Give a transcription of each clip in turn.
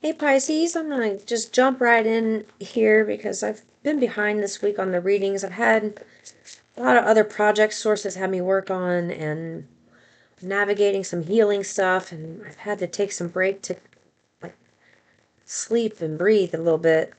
Hey Pisces, I'm going to just jump right in here because I've been behind this week on the readings. I've had a lot of other project sources have me work on and navigating some healing stuff, and I've had to take some break to like sleep and breathe a little bit.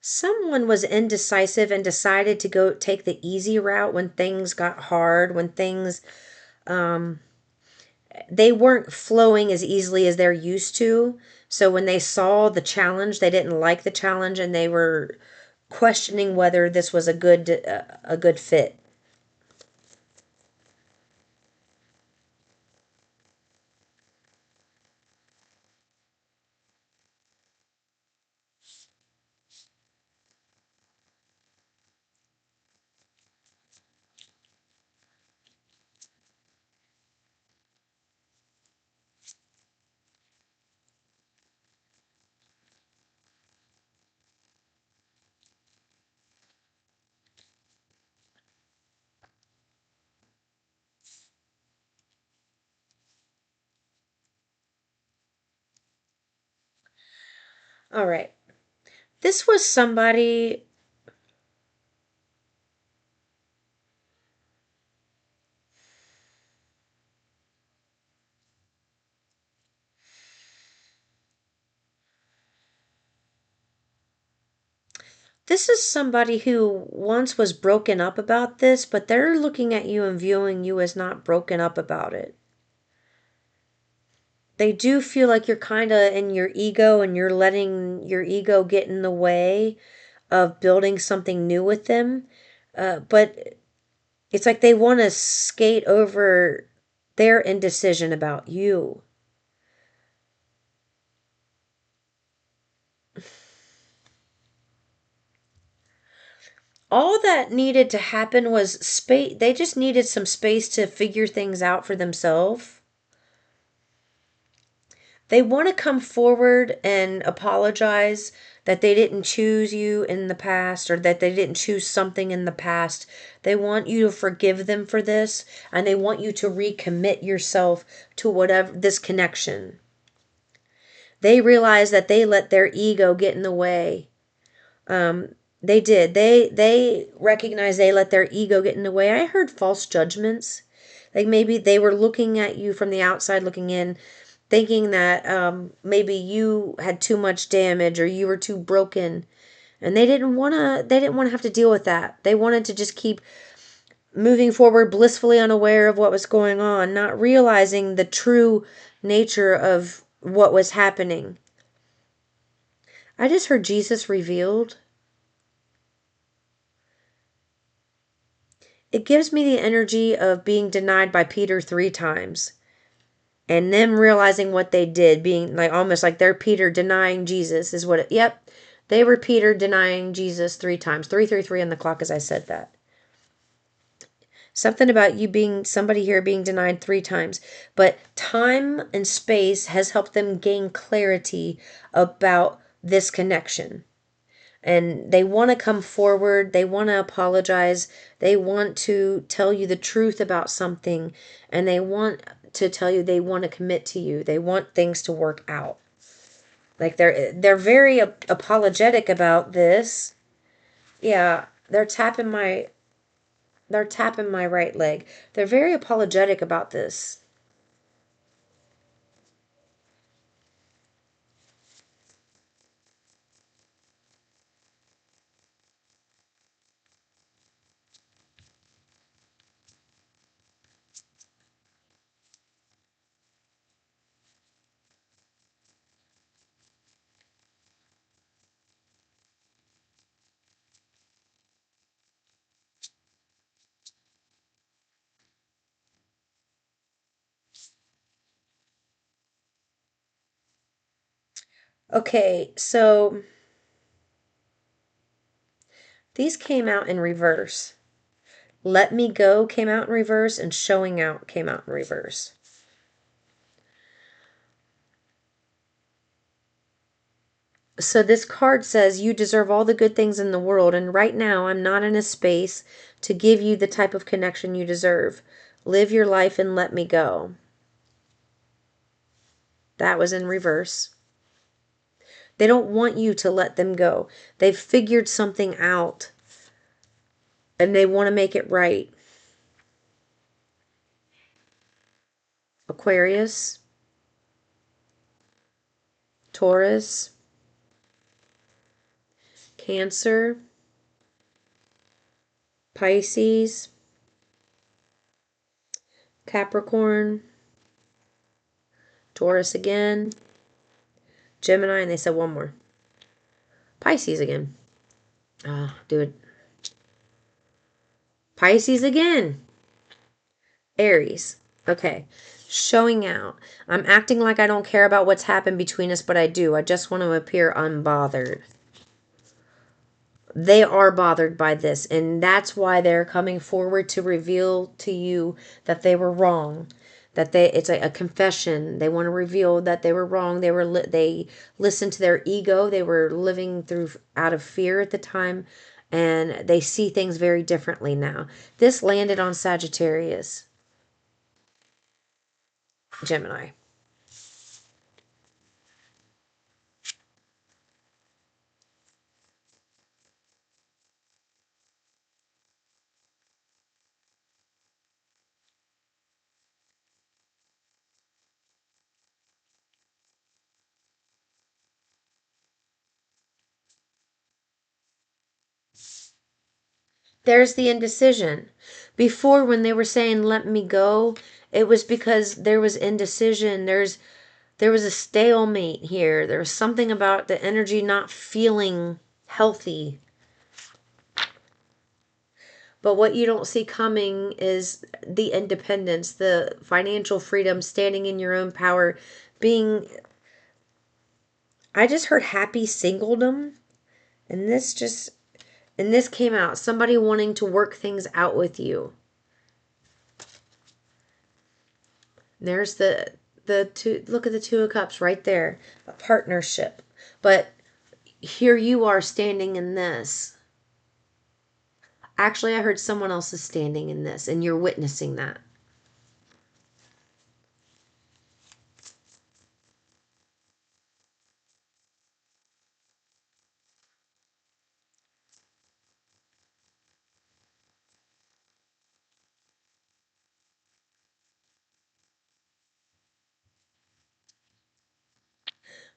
Someone was indecisive and decided to go take the easy route when things got hard, when things um they weren't flowing as easily as they're used to. So when they saw the challenge, they didn't like the challenge and they were questioning whether this was a good fit. All right. This was somebody. This is somebody who once was broken up about this, but they're looking at you and viewing you as not broken up about it. They do feel like you're kind of in your ego and you're letting your ego get in the way of building something new with them. But it's like they want to skate over their indecision about you. All that needed to happen was space. They just needed some space to figure things out for themselves. They want to come forward and apologize that they didn't choose you in the past or that they didn't choose something in the past. They want you to forgive them for this and they want you to recommit yourself to whatever this connection. They realize that they let their ego get in the way. They did. They recognize they let their ego get in the way. I heard false judgments. Like maybe they were looking at you from the outside looking in, thinking that maybe you had too much damage or you were too broken, and they didn't want to have to deal with that. They wanted to just keep moving forward, blissfully unaware of what was going on, not realizing the true nature of what was happening. I just heard Jesus revealed. It gives me the energy of being denied by Peter 3 times and them realizing what they did, being like almost like they're Peter denying Jesus is what yep, they were Peter denying Jesus 3 times. 333 on the clock as I said that. Something about you being somebody here being denied 3 times. But time and space has helped them gain clarity about this connection. And they want to come forward. They want to apologize. They want to tell you the truth about something. And they want to tell you they want to commit to you. They want things to work out. Like they're very apologetic about this. Yeah, they're tapping my right leg. They're very apologetic about this. Okay, so these came out in reverse. Let me go came out in reverse and showing out came out in reverse. So this card says you deserve all the good things in the world, and right now I'm not in a space to give you the type of connection you deserve. Live your life and let me go. That was in reverse. They don't want you to let them go. They've figured something out and they want to make it right. Aquarius, Taurus, Cancer, Pisces, Capricorn, Taurus again, Gemini, and they said one more. Pisces again. Ah, dude. Pisces again. Aries. Okay. Showing out. I'm acting like I don't care about what's happened between us, but I do. I just want to appear unbothered. They are bothered by this, and that's why they're coming forward to reveal to you that they were wrong. That it's a confession. They want to reveal that they were wrong. They listened to their ego. They were living through out of fear at the time, and they see things very differently now. This landed on Sagittarius, Gemini. There's the indecision. Before, when they were saying let me go, it was because there was indecision. There was a stalemate here. There was something about the energy not feeling healthy. But what you don't see coming is the independence, the financial freedom, standing in your own power, being, I just heard happy singledom, and this came out, somebody wanting to work things out with you. There's the two, look at the Two of Cups right there, a partnership. But here you are standing in this. Actually, I heard someone else is standing in this, and you're witnessing that.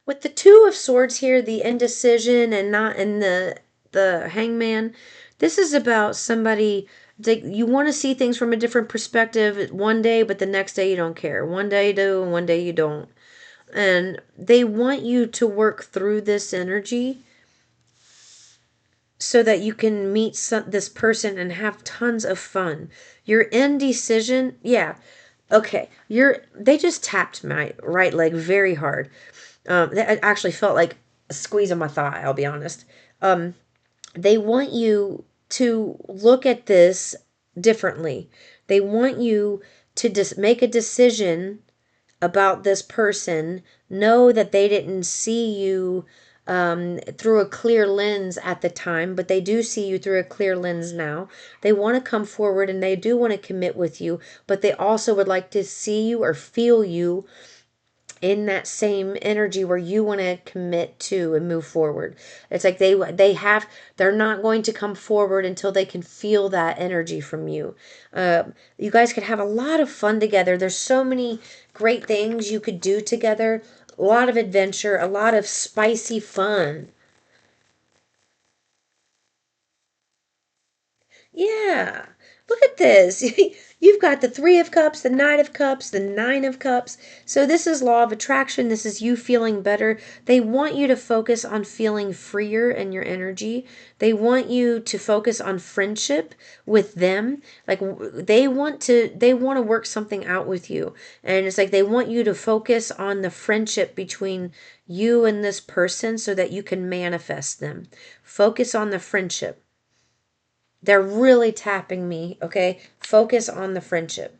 With the Two of Swords here, the indecision and not in the Hangman, this is about somebody, like, you want to see things from a different perspective one day, but the next day you don't care. One day you do, and one day you don't. And they want you to work through this energy so that you can meet this person and have tons of fun. Your indecision, yeah, okay. They just tapped my right leg very hard. That actually felt like a squeeze of my thigh, I'll be honest. They want you to look at this differently. They want you to make a decision about this person. Know that they didn't see you through a clear lens at the time, but they do see you through a clear lens now. They want to come forward and they do want to commit with you, but they also would like to see you or feel you in that same energy where you want to commit to and move forward. It's like they're not going to come forward until they can feel that energy from you. You guys could have a lot of fun together. There's so many great things you could do together. A lot of adventure, a lot of spicy fun. Yeah. Look at this. You've got the Three of Cups, the Knight of Cups, the Nine of Cups. So this is law of attraction. This is you feeling better. They want you to focus on feeling freer in your energy. They want you to focus on friendship with them. Like they want to work something out with you. And it's like they want you to focus on the friendship between you and this person so that you can manifest them. Focus on the friendship. They're really tapping me, okay? Focus on the friendship.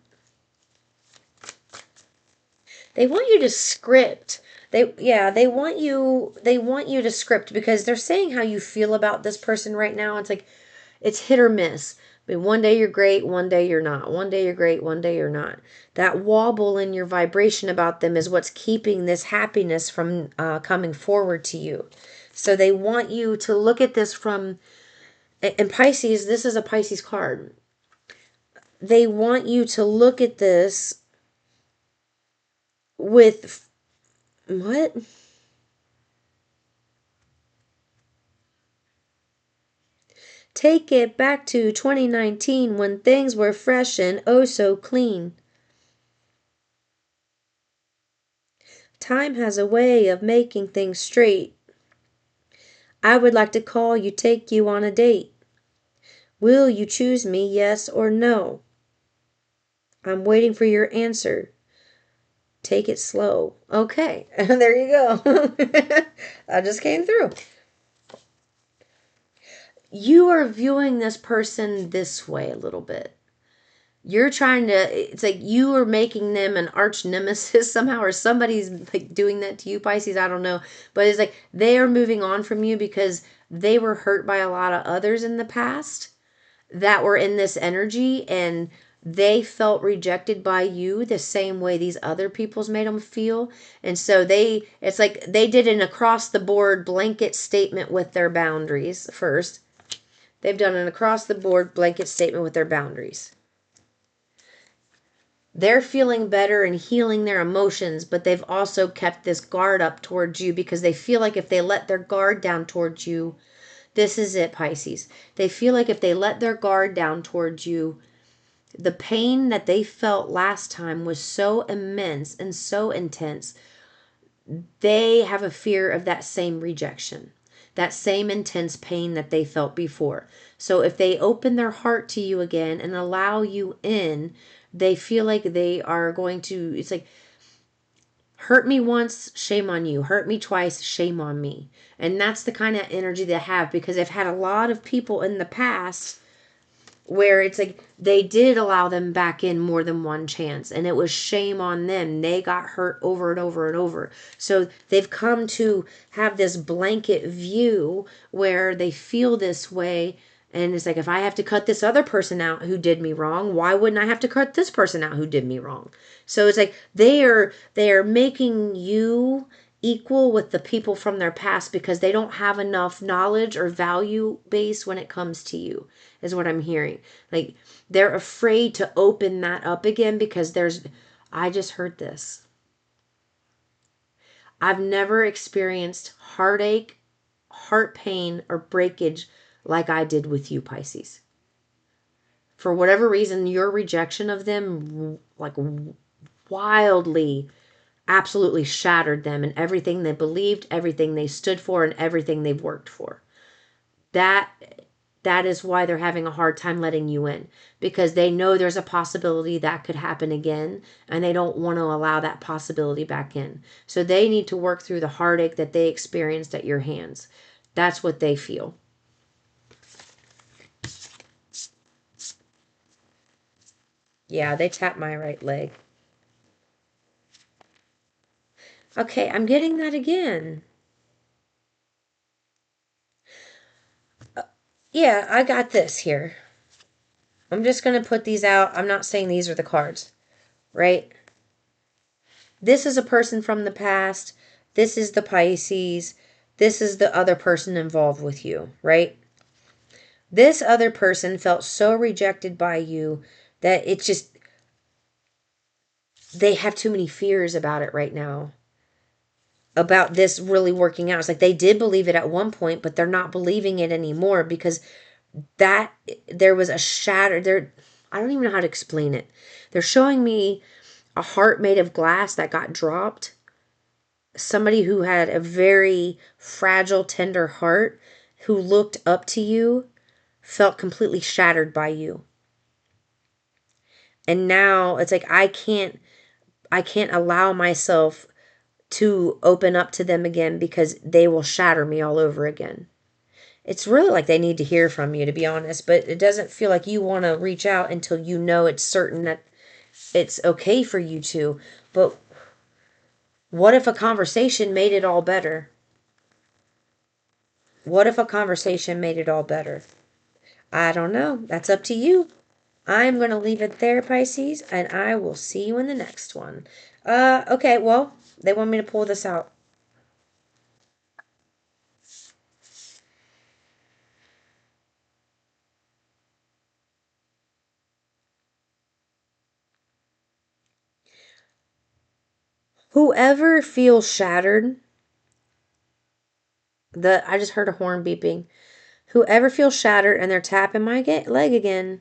They want you to script They want you to script, because they're saying how you feel about this person right now. It's like it's hit or miss. I mean, one day you're great, one day you're not. One day you're great, one day you're not. That wobble in your vibration about them is what's keeping this happiness from coming forward to you. So they want you to look at this from, and Pisces, this is a Pisces card. They want you to look at this with, what? Take it back to 2019 when things were fresh and oh so clean. Time has a way of making things straight. I would like to call you, take you on a date. Will you choose me, yes or no? I'm waiting for your answer. Take it slow. Okay, there you go. I just came through. You are viewing this person this way a little bit. You're trying to, it's like you are making them an arch nemesis somehow, or somebody's like doing that to you, Pisces. I don't know. But it's like they are moving on from you because they were hurt by a lot of others in the past that were in this energy, and they felt rejected by you the same way these other people's made them feel. And so it's like they did an across the board blanket statement with their boundaries first. They've done an across the board blanket statement with their boundaries. They're feeling better and healing their emotions, but they've also kept this guard up towards you because they feel like if they let their guard down towards you, this is it, Pisces. They feel like if they let their guard down towards you, the pain that they felt last time was so immense and so intense. They have a fear of that same rejection, that same intense pain that they felt before. So if they open their heart to you again and allow you in, they feel like they are going to, it's like, hurt me once, shame on you. Hurt me twice, shame on me. And that's the kind of energy they have, because they've had a lot of people in the past where it's like they did allow them back in more than one chance, and it was shame on them. They got hurt over and over and over. So they've come to have this blanket view where they feel this way, and it's like, if I have to cut this other person out who did me wrong, why wouldn't I have to cut this person out who did me wrong? So it's like they are making you equal with the people from their past because they don't have enough knowledge or value base when it comes to you, is what I'm hearing. Like they're afraid to open that up again because I just heard this. I've never experienced heartache, heart pain, or breakage like I did with you, Pisces. For whatever reason, your rejection of them, like, wildly, absolutely shattered them and everything they believed, everything they stood for, and everything they've worked for. That is why they're having a hard time letting you in, because they know there's a possibility that could happen again, and they don't want to allow that possibility back in. So they need to work through the heartache that they experienced at your hands. That's what they feel. Yeah, they tapped my right leg. Okay, I'm getting that again. Yeah, I got this here. I'm just going to put these out. I'm not saying these are the cards, right? This is a person from the past. This is the Pisces. This is the other person involved with you, right? This other person felt so rejected by you that it's just, they have too many fears about it right now. About this really working out. It's like they did believe it at one point, but they're not believing it anymore because that there was a shatter there. I don't even know how to explain it. They're showing me a heart made of glass that got dropped. Somebody who had a very fragile, tender heart, who looked up to you, felt completely shattered by you. And now it's like I can't allow myself to open up to them again because they will shatter me all over again. It's really like they need to hear from you, to be honest, but it doesn't feel like you want to reach out until you know it's certain that it's okay for you to. But What if a conversation made it all better? What if a conversation made it all better? I don't know. That's up to you. I'm going to leave it there, Pisces, and I will see you in the next one. Okay, well, they want me to pull this out. Whoever feels shattered, I just heard a horn beeping. Whoever feels shattered and they're tapping my leg again,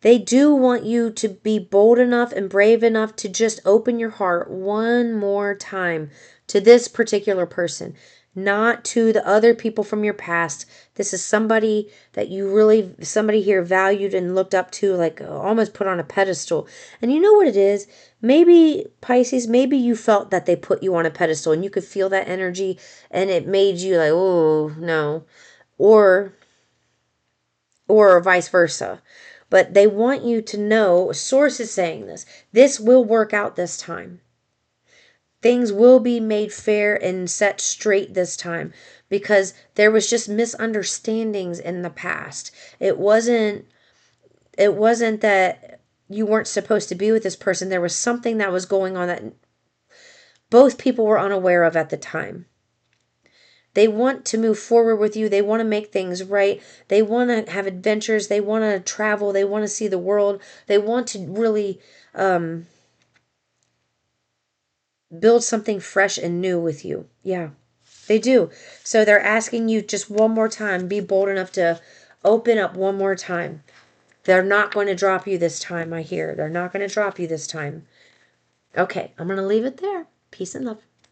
they do want you to be bold enough and brave enough to just open your heart one more time to this particular person, not to the other people from your past. This is somebody that you really, somebody here valued and looked up to, like almost put on a pedestal. And you know what it is? Maybe, Pisces, maybe you felt that they put you on a pedestal and you could feel that energy and it made you like, oh, no. Or vice versa. But they want you to know, Source is saying this will work out this time. Things will be made fair and set straight this time because there was just misunderstandings in the past. It wasn't that you weren't supposed to be with this person. There was something that was going on that both people were unaware of at the time. They want to move forward with you. They want to make things right. They want to have adventures. They want to travel. They want to see the world. They want to really build something fresh and new with you. Yeah, they do. So they're asking you just one more time, be bold enough to open up one more time. They're not going to drop you this time, I hear. They're not going to drop you this time. Okay, I'm going to leave it there. Peace and love.